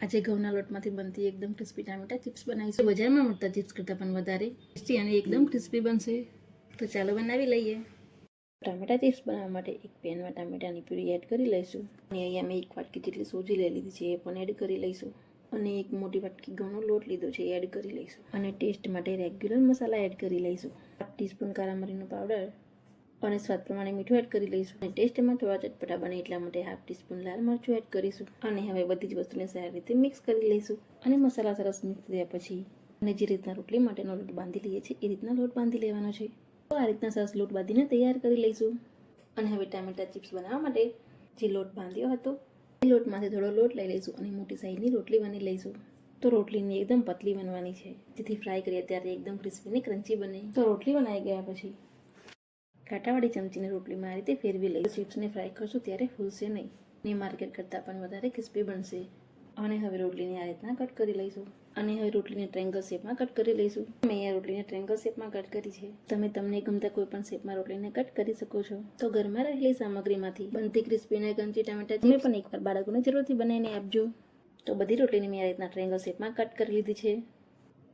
આજે ઘઉંના લોટમાંથી બનતી એકદમ ક્રિસ્પી ટામેટા ચિપ્સ બનાવીશું. બજારમાં મળતા ચિપ્સ કરતાં પણ વધારે ટેસ્ટી અને એકદમ ક્રિસ્પી બનશે. તો ચાલો બનાવી લઈએ. ટામેટા ચિપ્સ બનાવવા માટે એક પેનમાં ટામેટાની પ્યુરી એડ કરી લઈશું. અને અહીંયા મેં 1 વાટકી જેટલી સોજી લઈ લીધી છે, એ પણ એડ કરી લઈશું. અને 1 મોટી વાટકી ઘઉંનો લોટ લીધો છે, એડ કરી લઈશું. અને ટેસ્ટ માટે રેગ્યુલર મસાલા એડ કરી લઈશું. 1/2 ટીસ્પૂન કાળા મરીનો પાવડર અને સ્વાદ પ્રમાણે મીઠું એડ કરી લઈશું. અને ટેસ્ટમાં થોડા ચટપટા બને એટલા માટે 1/2 ટીસ્પૂન લાલ મરચું એડ કરીશું. અને હવે બધી જ વસ્તુને સારી રીતે મિક્સ કરી લઈશું. અને મસાલા સરસ મિક્સ થયા પછી અને જે રીતના રોટલી માટેનો લોટ બાંધી લઈએ છીએ એ રીતના લોટ બાંધી લેવાનો છે. તો આ રીતના સરસ લોટ બાંધીને તૈયાર કરી લઈશું. અને હવે ટામેટા ચિપ્સ બનાવવા માટે જે લોટ બાંધ્યો હતો એ લોટમાંથી થોડો લોટ લઈ લઈશું અને મોટી સાઈઝની રોટલી બની લઈશું. તો રોટલીની એકદમ પતલી બનવાની છે, જેથી ફ્રાય કરીએ ત્યારે એકદમ ક્રિસ્પી ને ક્રન્ચી બને. તો રોટલી બનાવી ગયા પછી કાંટાવાળી ચમચીને રોટલીમાં આ રીતે ફેરવી લઈશું. ચિપ્સને ફ્રાય કરશું ત્યારે ફૂલશે નહીં ને માર્કેટ કરતાં પણ વધારે ક્રિસ્પી બનશે. અને હવે રોટલીને આ રીતના કટ કરી લઈશું. અને હવે રોટલીને ટ્રાયેંગલ શેપમાં કટ કરી લઈશું. મેં અહીંયા રોટલીને ટ્રાયેંગલ શેપમાં કટ કરી છે. તમે તમને ગમતા કોઈ પણ શેપમાં રોટલીને કટ કરી શકો છો. તો ઘરમાં રહેલી સામગ્રીમાંથી બનતી ક્રિસ્પી અને ક્રન્ચી ટામેટા તમે પણ એકવાર બાળકોને જરૂરથી બનાવીને આપજો. તો બધી રોટલીને મેં આ રીતના ટ્રાયેંગલ શેપમાં કટ કરી લીધી છે.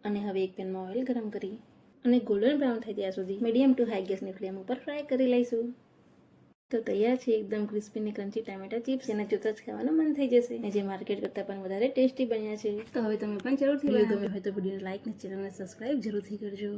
અને હવે એક પેનમાં ઓઇલ ગરમ કરી અને ગોલ્ડન બ્રાઉન થઈ ત્યાં સુધી મીડિયમ ટુ હાઈ ગેસની ફ્લેમ ઉપર ફ્રાય કરી લઈશું. તો તૈયાર છે એકદમ ક્રિસ્પી અને ક્રન્ચી ટામેટા ચિપ્સ. એને જોતા જ ખાવાનું મન થઈ જશે અને જે માર્કેટ કરતાં પણ વધારે ટેસ્ટી બન્યા છે. તો હવે તમે પણ જરૂરથી વિડીયો ગમ્યો હોય તો વિડીયોને લાઈક અને ચેનલને સબસ્ક્રાઈબ જરૂરથી કરજો.